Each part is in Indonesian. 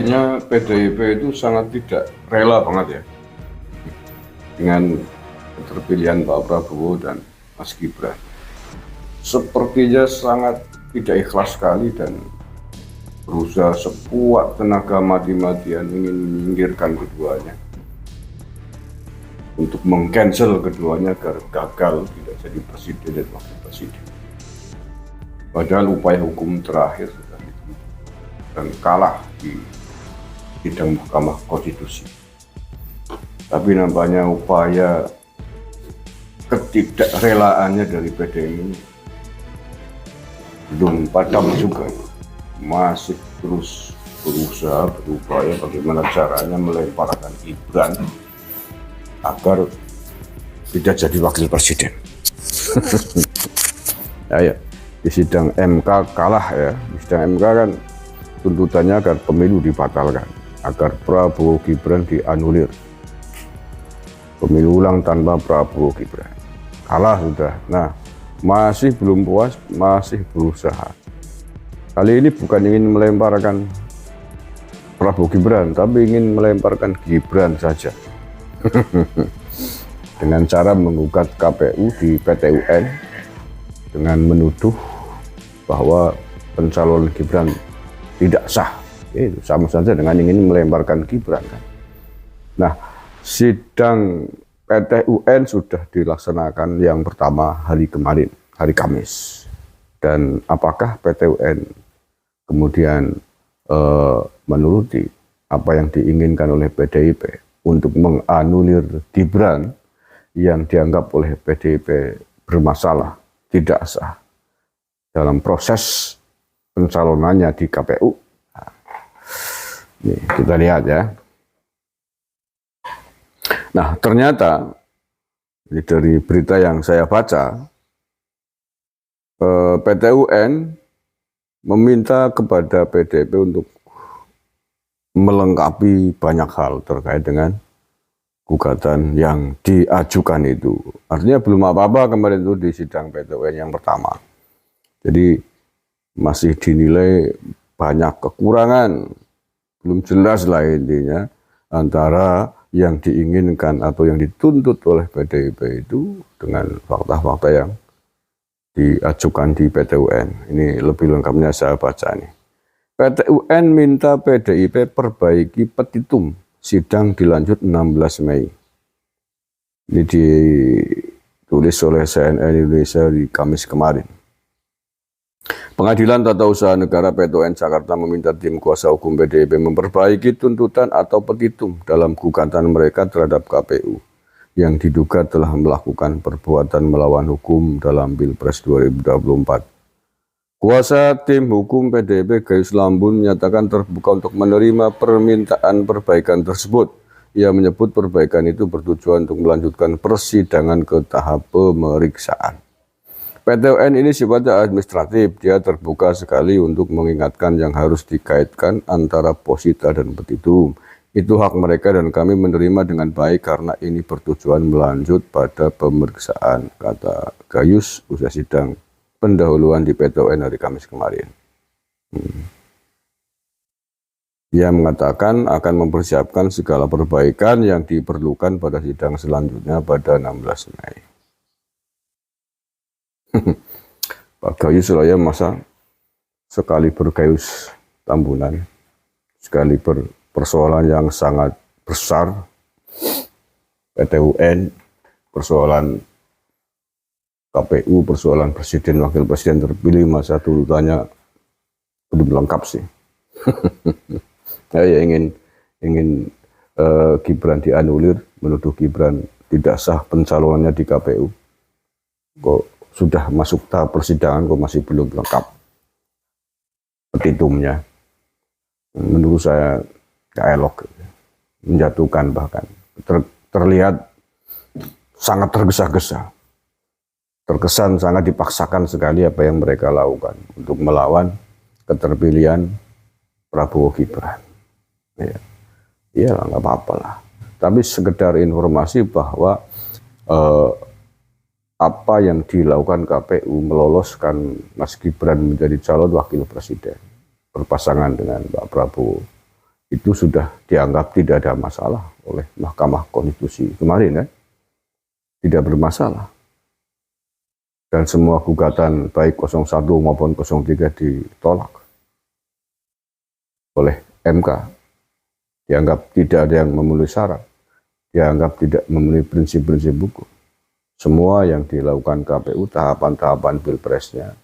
kayaknya PDIP itu sangat tidak rela banget ya dengan keterpilihan Pak Prabowo dan Mas Gibran. Sepertinya sangat tidak ikhlas sekali dan berusaha sekuat tenaga mati-matian ingin menyingkirkan keduanya, untuk meng-cancel keduanya agar gagal tidak jadi presiden dan wakil presiden. Padahal upaya hukum terakhir sudah ditempuh dan kalah di sidang Mahkamah Konstitusi. Tapi nampaknya upaya ketidakrelaannya dari PDIP ini belum padam juga, masih terus berusaha berupaya bagaimana caranya melemparkan Gibran agar tidak jadi wakil presiden. Ya, di sidang MK kalah ya, di sidang MK kan tuntutannya agar pemilu dibatalkan, agar Prabowo Gibran dianulir, pemilu ulang tanpa Prabowo Gibran. Kalah sudah. Nah, masih belum puas, masih berusaha. Kali ini bukan ingin melemparkan Prabowo Gibran, tapi ingin melemparkan Gibran saja. Dengan cara menggugat KPU di PT UN dengan menuduh bahwa pencalonan Gibran tidak sah. Itu sama saja dengan ingin melemparkan Gibran kan. Nah, sidang PT UN sudah dilaksanakan yang pertama hari kemarin, hari Kamis. Dan apakah PT UN kemudian menuruti apa yang diinginkan oleh PDIP untuk menganulir Gibran yang dianggap oleh PDIP bermasalah, tidak sah dalam proses pencalonannya di KPU? Nih, kita lihat ya. Nah, ternyata ini dari berita yang saya baca, PT UN meminta kepada PDIP untuk melengkapi banyak hal terkait dengan gugatan yang diajukan itu. Artinya belum apa-apa kemarin itu di sidang PT UN yang pertama. Jadi masih dinilai banyak kekurangan, belum jelas lah intinya antara yang diinginkan atau yang dituntut oleh PDIP itu dengan fakta-fakta yang diajukan di PT UN. Ini lebih lengkapnya saya baca nih. PT UN minta PDIP perbaiki petitum sidang dilanjut 16 Mei. Ini ditulis oleh CNN Indonesia di Kamis kemarin. Pengadilan Tata Usaha Negara PT UN Jakarta meminta tim kuasa hukum PDIP memperbaiki tuntutan atau petitum dalam gugatan mereka terhadap KPU yang diduga telah melakukan perbuatan melawan hukum dalam Pilpres 2024. Kuasa tim hukum PDIP Gayus Lambun menyatakan terbuka untuk menerima permintaan perbaikan tersebut. Ia menyebut perbaikan itu bertujuan untuk melanjutkan persidangan ke tahap pemeriksaan. PT UN ini sifatnya administratif, dia terbuka sekali untuk mengingatkan yang harus dikaitkan antara posita dan petitum. Itu hak mereka dan kami menerima dengan baik karena ini bertujuan melanjut pada pemeriksaan, kata Gayus usai sidang pendahuluan di PT UN hari Kamis kemarin. Ia mengatakan akan mempersiapkan segala perbaikan yang diperlukan pada sidang selanjutnya pada 16 Mei. Pak Gayus Raya masa sekali bergayus tambunan, sekali persoalan yang sangat besar, PT UN, persoalan KPU, persoalan presiden, wakil presiden terpilih, masa tuntutannya belum lengkap sih. Saya ingin Gibran dianulir, menuduh Gibran tidak sah pencalonannya di KPU. Kok sudah masuk tahap persidangan kok masih belum lengkap petitumnya? Menurut saya gak elok, menjatuhkan, bahkan terlihat sangat tergesa-gesa, terkesan sangat dipaksakan sekali apa yang mereka lakukan untuk melawan keterpilihan Prabowo Gibran. Ya nggak apa-apa lah, tapi sekedar informasi bahwa apa yang dilakukan KPU meloloskan Mas Gibran menjadi calon wakil presiden berpasangan dengan Pak Prabowo, itu sudah dianggap tidak ada masalah oleh Mahkamah Konstitusi kemarin, kan? Tidak bermasalah. Dan semua gugatan baik 01 maupun 03 ditolak oleh MK. Dianggap tidak ada yang memenuhi syarat, dianggap tidak memenuhi prinsip-prinsip hukum. Semua yang dilakukan KPU, tahapan-tahapan pilpresnya,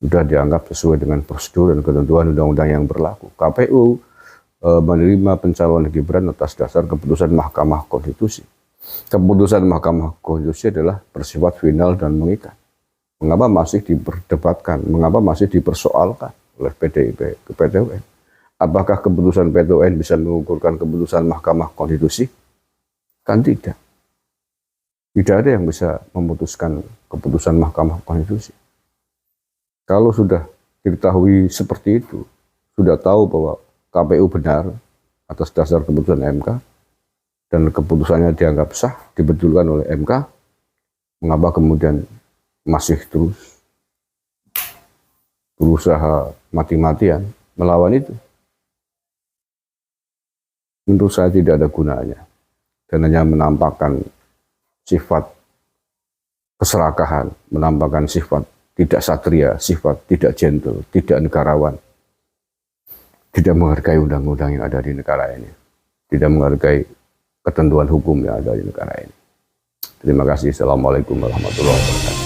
sudah dianggap sesuai dengan prosedur dan ketentuan undang-undang yang berlaku. KPU menerima pencalonan Gibran atas dasar keputusan Mahkamah Konstitusi. Keputusan Mahkamah Konstitusi adalah bersifat final dan mengikat. Mengapa masih diperdebatkan? Mengapa masih dipersoalkan oleh PDIP ke PT UN? Apakah keputusan PT UN bisa mengukurkan keputusan Mahkamah Konstitusi? Kan tidak. Tidak ada yang bisa memutuskan keputusan Mahkamah Konstitusi. Kalau sudah diketahui seperti itu, sudah tahu bahwa KPU benar atas dasar keputusan MK, dan keputusannya dianggap sah, dibetulkan oleh MK, mengapa kemudian masih terus berusaha mati-matian melawan itu? Menurut saya tidak ada gunanya, dan hanya menampakkan sifat keserakahan, menampakkan sifat tidak satria, sifat tidak gentle, tidak negarawan, tidak menghargai undang-undang yang ada di negara ini, tidak menghargai ketentuan hukum yang ada di negara ini. Terima kasih. Assalamualaikum warahmatullahi wabarakatuh.